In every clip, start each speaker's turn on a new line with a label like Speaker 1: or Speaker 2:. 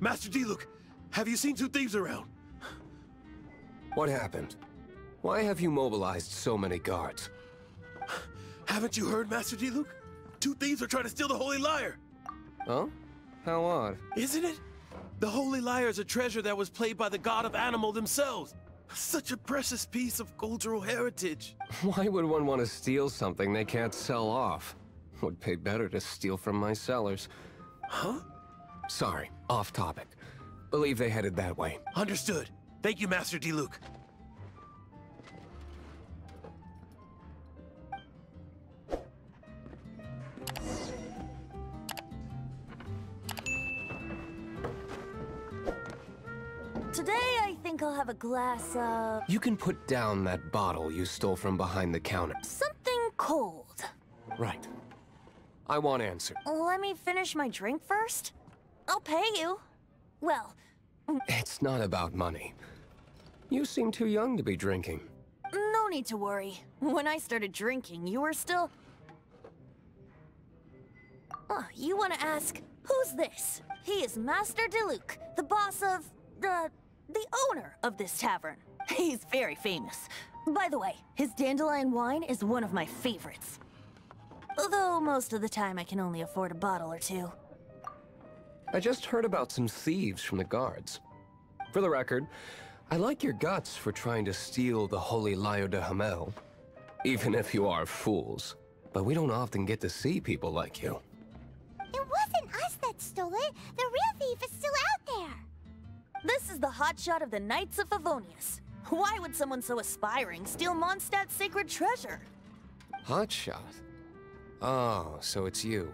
Speaker 1: Master Diluc, have you seen two thieves around?
Speaker 2: What happened? Why have you mobilized so many guards?
Speaker 1: Haven't you heard, Master Diluc? Two thieves are trying to steal the Holy Lyre!
Speaker 2: Oh? How odd.
Speaker 1: Isn't it? The Holy Lyre is a treasure that was played by the god of animal themselves. Such a precious piece of cultural heritage.
Speaker 2: Why would one want to steal something they can't sell off? Would pay better to steal from my sellers.
Speaker 1: Huh?
Speaker 2: Sorry, off topic. Believe they headed that way.
Speaker 1: Understood. Thank you, Master Diluc.
Speaker 3: Today, I think I'll have a glass of...
Speaker 2: You can put down that bottle you stole from behind the counter.
Speaker 3: something cold.
Speaker 2: Right. I want answers.
Speaker 3: Let me finish my drink first. I'll pay you. Well,
Speaker 2: It's not about money. You seem too young to be drinking.
Speaker 3: no need to worry. When I started drinking, you were still... Oh, you want to ask, who's this? He is Master Diluc, the boss of... the owner of this tavern. He's very famous. By the way, his dandelion wine is one of my favorites. Although most of the time I can only afford a bottle or two.
Speaker 2: I just heard about some thieves from the guards. For the record, I like your guts for trying to steal the Holy Lyre de Himmel. Even if you are fools. But we don't often get to see people like you.
Speaker 4: It wasn't us that stole it. The real thief is still out there.
Speaker 3: This is the hotshot of the Knights of Favonius. Why would someone so aspiring steal Mondstadt's sacred treasure?
Speaker 2: Hotshot? Oh, so it's you.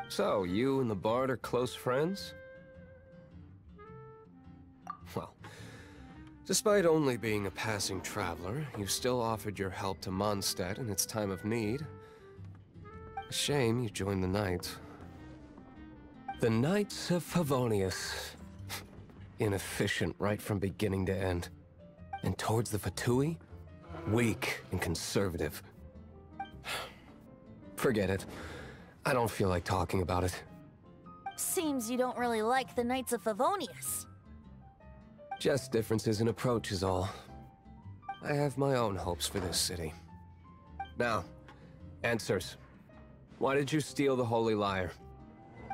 Speaker 2: So, you and the Bard are close friends? Well, despite only being a passing traveler, you still offered your help to Mondstadt in its time of need. A shame you joined the Knights. The Knights of Favonius. Inefficient right from beginning to end. And towards the Fatui, weak and conservative. Forget it. I don't feel like talking about it.
Speaker 3: Seems you don't really like the Knights of Favonius.
Speaker 2: Just differences in approach is all. I have my own hopes for this city. Now, answers. Why did you steal the Holy Lyre?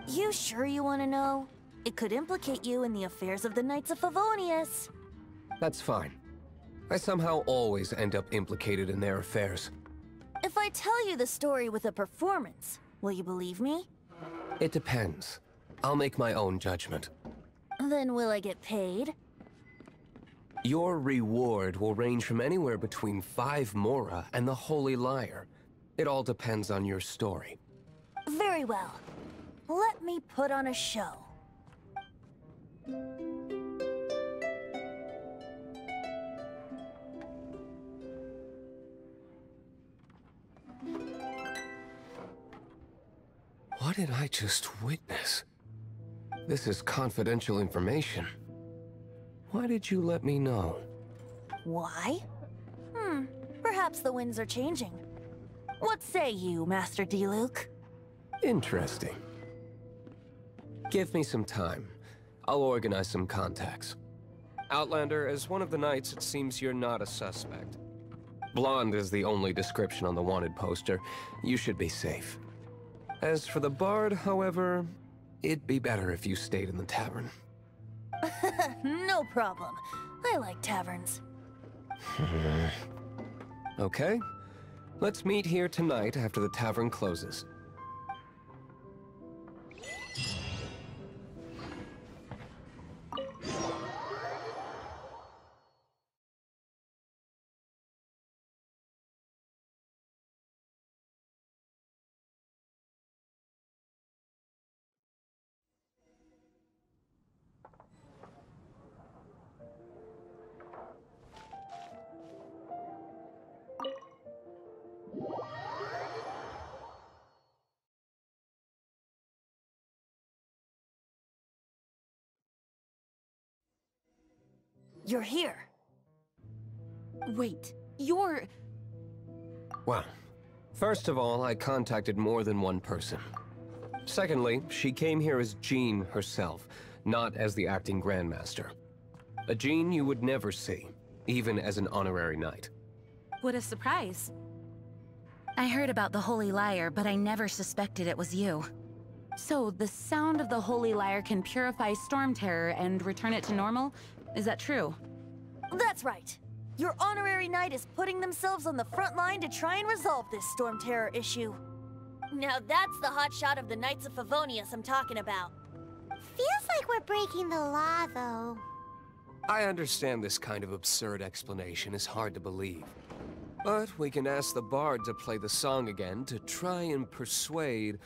Speaker 3: You sure you want to know? It could implicate you in the affairs of the Knights of Favonius.
Speaker 2: That's fine. I somehow always end up implicated in their affairs.
Speaker 3: If I tell you the story with a performance, will you believe me?
Speaker 2: It depends. I'll make my own judgment.
Speaker 3: Then will I get paid?
Speaker 2: Your reward will range from anywhere between 5 mora and the Holy Lyre. It all depends on your story.
Speaker 3: Very well. Let me put on a show.
Speaker 2: What did I just witness? This is confidential information. Why did you let me know?
Speaker 3: Why? Perhaps the winds are changing. What say you, Master Diluc?
Speaker 2: Interesting. Give me some time. I'll organize some contacts. Outlander, as one of the knights, it seems you're not a suspect. Blonde is the only description on the wanted poster. You should be safe. As for the Bard, however, it'd be better if you stayed in the tavern.
Speaker 3: No problem. I like taverns.
Speaker 2: Okay. Let's meet here tonight after the tavern closes.
Speaker 3: You're here. Wait, you're...
Speaker 2: Well, first of all, I contacted more than one person. Secondly, she came here as Jean herself, not as the acting Grandmaster. A gene you would never see, even as an honorary knight.
Speaker 5: What a surprise. I heard about the Holy Lyre, but I never suspected it was you. So, the sound of the Holy Lyre can purify Storm Terror and return it to normal? Is that true?
Speaker 3: That's right. Your honorary knight is putting themselves on the front line to try and resolve this Storm Terror issue. Now that's the hotshot of the Knights of Favonius I'm talking about.
Speaker 4: Feels like we're breaking the law, though.
Speaker 2: I understand this kind of absurd explanation is hard to believe. But we can ask the bard to play the song again to try and persuade...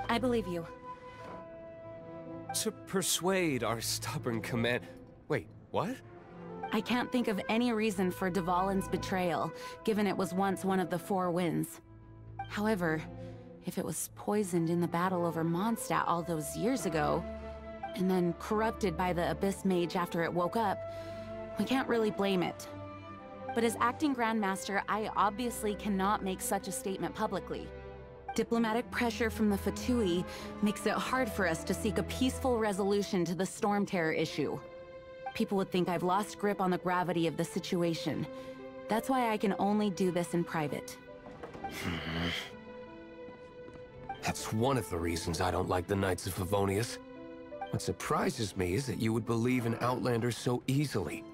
Speaker 5: I believe you.
Speaker 2: To persuade our stubborn command... Wait, what?
Speaker 5: I can't think of any reason for Dvalin's betrayal, given it was once one of the Four Winds. However, if it was poisoned in the battle over Mondstadt all those years ago, and then corrupted by the Abyss Mage after it woke up, we can't really blame it. But as acting Grandmaster, I obviously cannot make such a statement publicly. Diplomatic pressure from the Fatui makes it hard for us to seek a peaceful resolution to the Storm Terror issue. People would think I've lost grip on the gravity of the situation. That's why I can only do this in private.
Speaker 2: That's one of the reasons I don't like the Knights of Favonius. What surprises me is that you would believe in Outlanders so easily.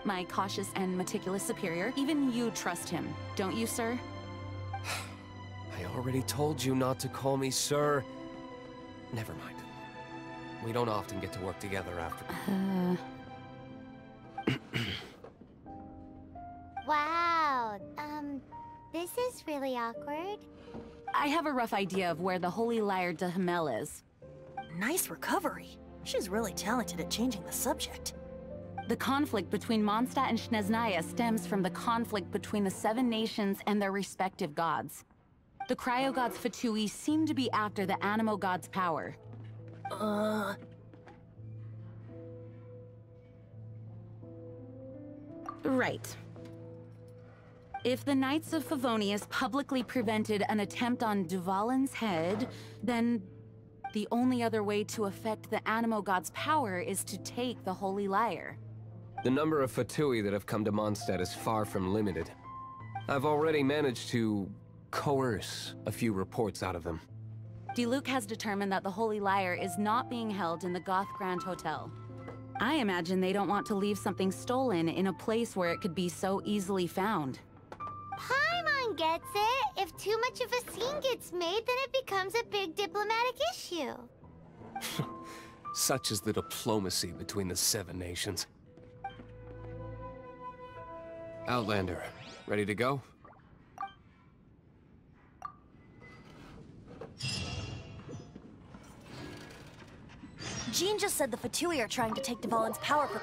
Speaker 5: My cautious and meticulous superior, even you trust him, don't you, sir?
Speaker 2: I already told you not to call me sir. Never mind. We don't often get to work together after...
Speaker 4: Wow, this is really awkward.
Speaker 5: I have a rough idea of where the Holy Lyre de Himmel is.
Speaker 3: Nice recovery. She's really talented at changing the subject.
Speaker 5: The conflict between Mondstadt and Snezhnaya stems from the conflict between the Seven Nations and their respective gods. The Cryo-Gods Fatui seem to be after the Animo God's power. Right. If the Knights of Favonius publicly prevented an attempt on Dvalin's head, then the only other way to affect the Animo God's power is to take the Holy Lyre.
Speaker 2: The number of Fatui that have come to Mondstadt is far from limited. I've already managed to coerce a few reports out of them.
Speaker 5: Diluc has determined that the Holy Lyre is not being held in the Goth Grand Hotel. I imagine they don't want to leave something stolen in a place where it could be so easily found.
Speaker 4: Paimon gets it. If too much of a scene gets made, then it becomes a big diplomatic issue.
Speaker 2: Such is the diplomacy between the Seven Nations. Outlander, ready to go?
Speaker 3: Jean just said the Fatui are trying to take Dvalin's power from...
Speaker 4: I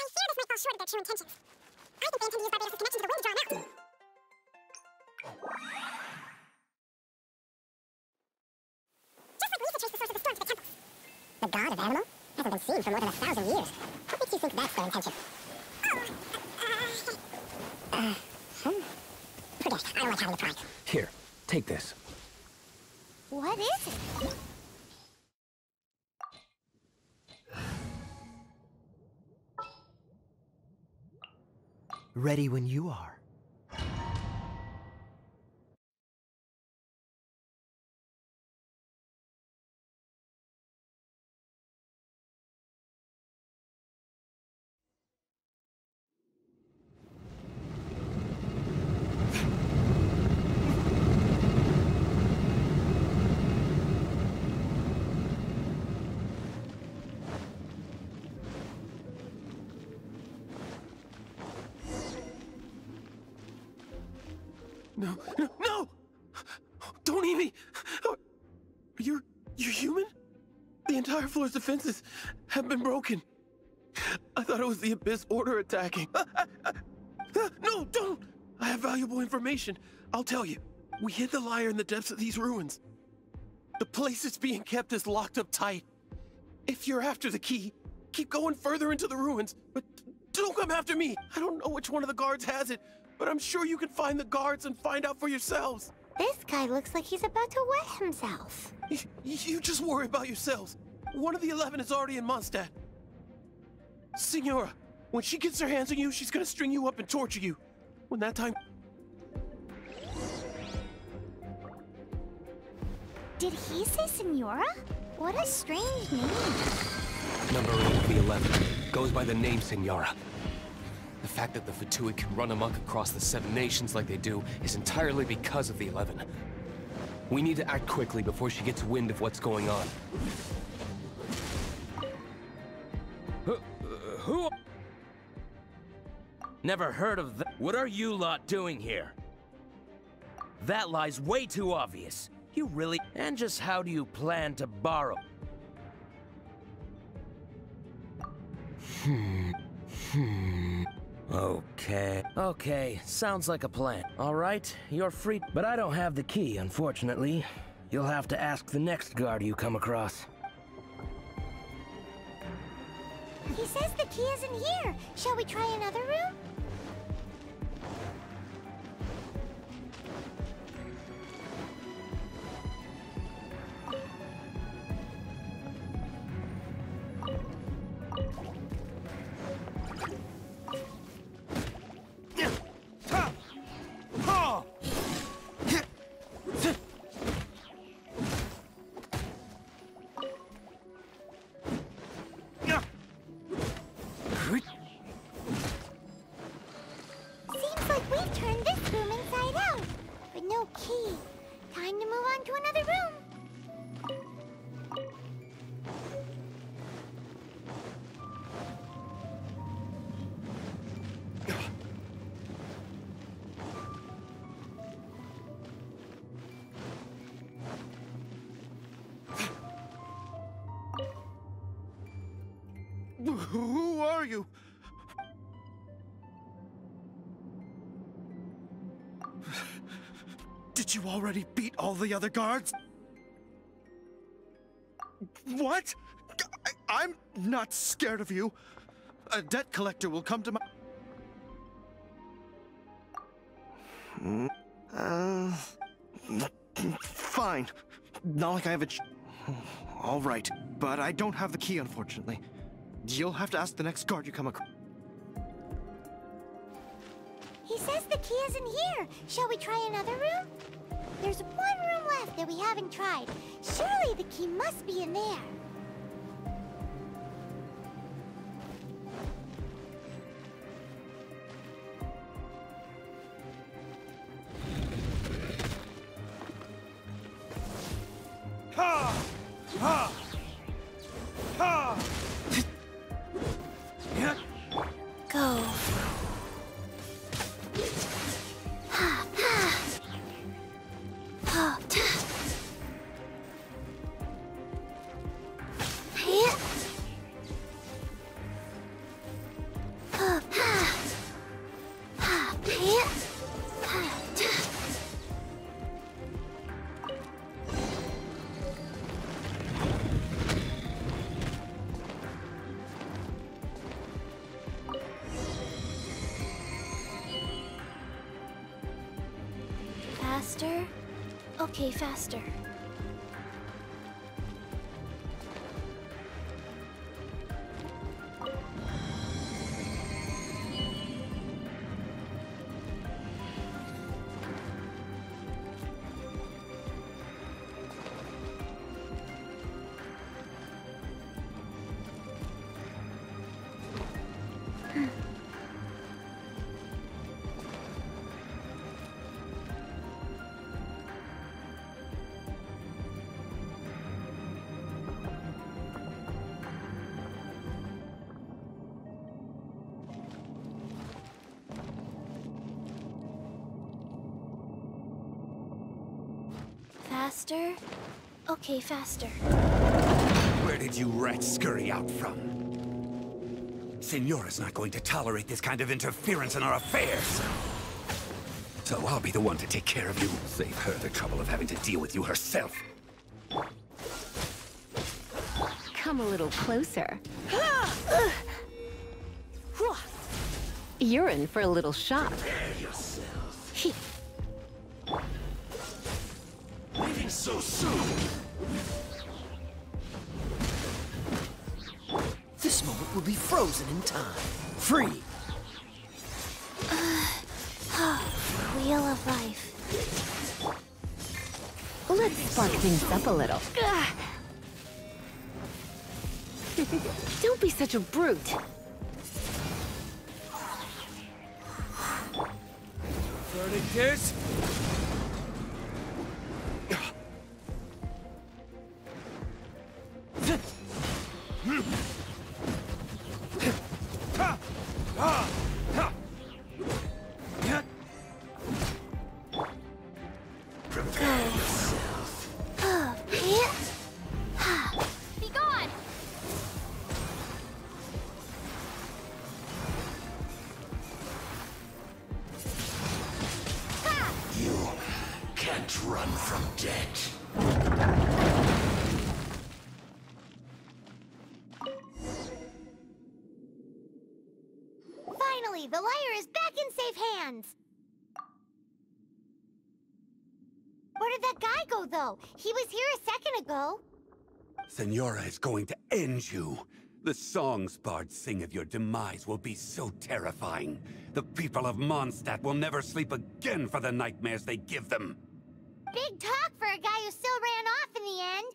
Speaker 4: fear this might fall short of their true intentions. I think they intend to use Barbados' connection to the wind to draw him out. Just like we used to trace the source of the storm to the temples. The god of Animal hasn't been seen for more than 1,000 years. What makes you think that's their intention? Forget it. I don't like having to pry.
Speaker 2: Here, take this.
Speaker 4: What is it?
Speaker 6: Ready when you are.
Speaker 1: No, no, no! Don't eat me! You're human? The entire floor's defenses have been broken. I thought it was the Abyss Order attacking. No, don't! I have valuable information. I'll tell you. We hid the Lyre in the depths of these ruins. The place it's being kept is locked up tight. If you're after the key, keep going further into the ruins, but don't come after me. I don't know which one of the guards has it, but I'm sure you can find the guards and find out for yourselves.
Speaker 4: This guy looks like he's about to wet himself.
Speaker 1: You just worry about yourselves. One of the 11 is already in Mondstadt. Signora, when she gets her hands on you, she's gonna string you up and torture you. When that time...
Speaker 4: Did he say Senora? What a strange name.
Speaker 2: Number 8 of the 11 goes by the name Senora. The fact that the Fatui can run amok across the 7 nations like they do is entirely because of the 11. We need to act quickly before she gets wind of what's going on.
Speaker 6: Who? Never heard of that. What are you lot doing here? That lie's way too obvious. You really... And just how do you plan to borrow? Okay, sounds like a plan. All right, you're free, but I don't have the key, unfortunately. You'll have to ask the next guard you come across.
Speaker 4: He says the key isn't here. Shall we try another room? Seems like we've turned this room inside out, but no key. Time to move on to another room.
Speaker 1: Who are you? Did you already beat all the other guards? What? I'm not scared of you. A debt collector will come to my... Fine. Not like I have a... All right, but I don't have the key, unfortunately. You'll have to ask the next guard you come across.
Speaker 4: He says the key isn't here. Shall we try another room? There's one room left that we haven't tried. Surely the key must be in there.
Speaker 1: Ha! Ha! Ha!
Speaker 4: Go. Faster? Okay, faster. Faster? Okay, faster.
Speaker 7: Where did you rats scurry out from? Senora's not going to tolerate this kind of interference in our affairs. So I'll be the one to take care of you. Save her the trouble of having to deal with you herself.
Speaker 8: Come a little closer. You're in for a little shock.
Speaker 7: Prepare yourself.
Speaker 9: end so soon!
Speaker 1: This moment will be frozen in time. Free!
Speaker 4: Wheel of life.
Speaker 8: Let's spark things up a little. Don't be such a brute.
Speaker 2: Verdict is...
Speaker 4: Be gone!
Speaker 9: You can't run from death.
Speaker 4: Finally, the Lyre is back in safe hands! Where did that guy go, though? He was here a second ago.
Speaker 7: Senora is going to end you. The songs bards sing of your demise will be so terrifying. The people of Mondstadt will never sleep again for the nightmares they give them.
Speaker 4: Big talk for a guy who still ran off in the end.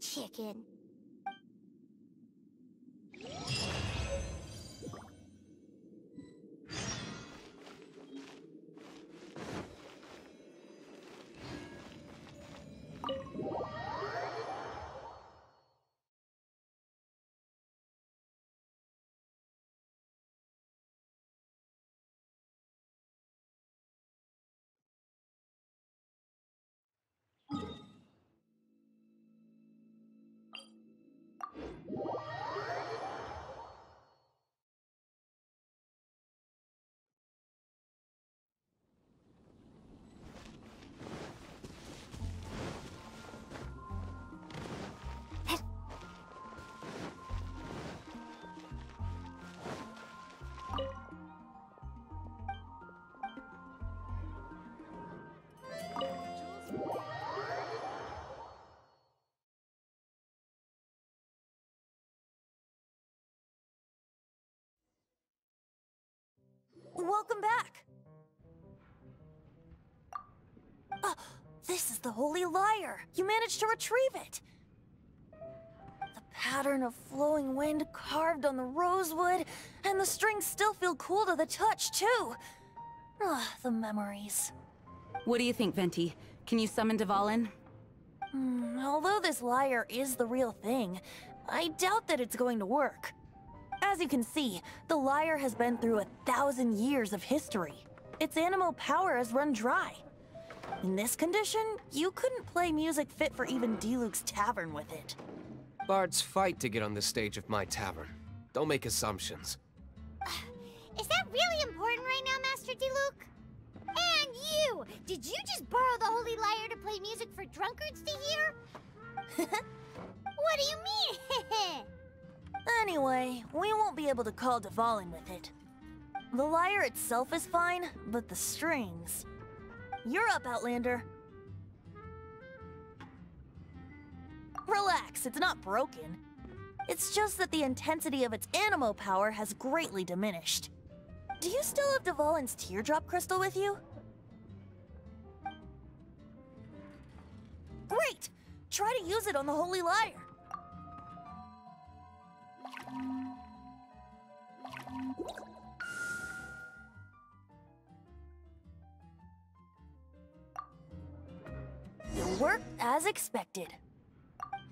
Speaker 4: Chicken.
Speaker 3: Welcome back! This is the Holy Lyre! You managed to retrieve it! The pattern of flowing wind carved on the rosewood, and the strings still feel cool to the touch, too! The memories.
Speaker 5: What do you think, Venti? Can you summon Dvalin?
Speaker 3: Although this lyre is the real thing, I doubt that it's going to work. As you can see, the Lyre has been through 1,000 years of history. Its animal power has run dry. In this condition, you couldn't play music fit for even Diluc's tavern with it.
Speaker 2: Bards fight to get on the stage of my tavern. Don't make assumptions.
Speaker 4: Is that really important right now, Master Diluc? And you! Did you just borrow the Holy Lyre to play music for drunkards to hear? What do you mean?
Speaker 3: Anyway, we won't be able to call Dvalin with it. The lyre itself is fine, but the strings... You're up, Outlander. Relax, it's not broken. It's just that the intensity of its animo power has greatly diminished. Do you still have Dvalin's teardrop crystal with you? Great! Try to use it on the Holy Lyre. It worked as expected.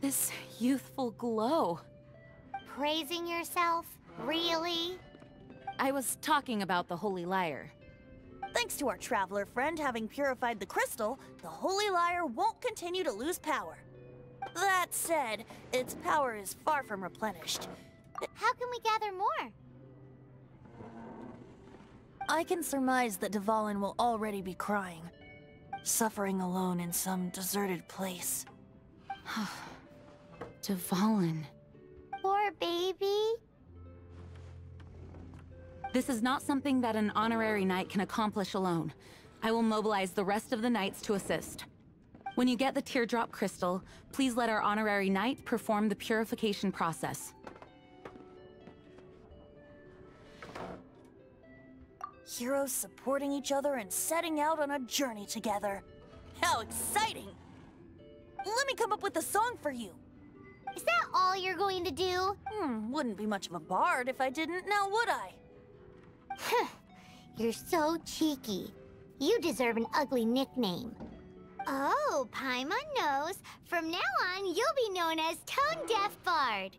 Speaker 5: This youthful glow.
Speaker 4: Praising yourself? Really?
Speaker 5: I was talking about the Holy Lyre.
Speaker 3: Thanks to our traveler friend having purified the crystal, the Holy Lyre won't continue to lose power. That said, its power is far from replenished.
Speaker 4: How can we gather more?
Speaker 3: I can surmise that Dvalin will already be crying, suffering alone in some deserted place.
Speaker 5: Dvalin.
Speaker 4: Poor baby.
Speaker 5: This is not something that an honorary knight can accomplish alone. I will mobilize the rest of the knights to assist. When you get the teardrop crystal, please let our honorary knight perform the purification process.
Speaker 3: Heroes supporting each other and setting out on a journey together. How exciting! Let me come up with a song for you.
Speaker 4: Is that all you're going to do?
Speaker 3: Wouldn't be much of a bard if I didn't, now would I?
Speaker 4: You're so cheeky. You deserve an ugly nickname. Oh, Paimon knows. From now on, you'll be known as Tone Deaf Bard.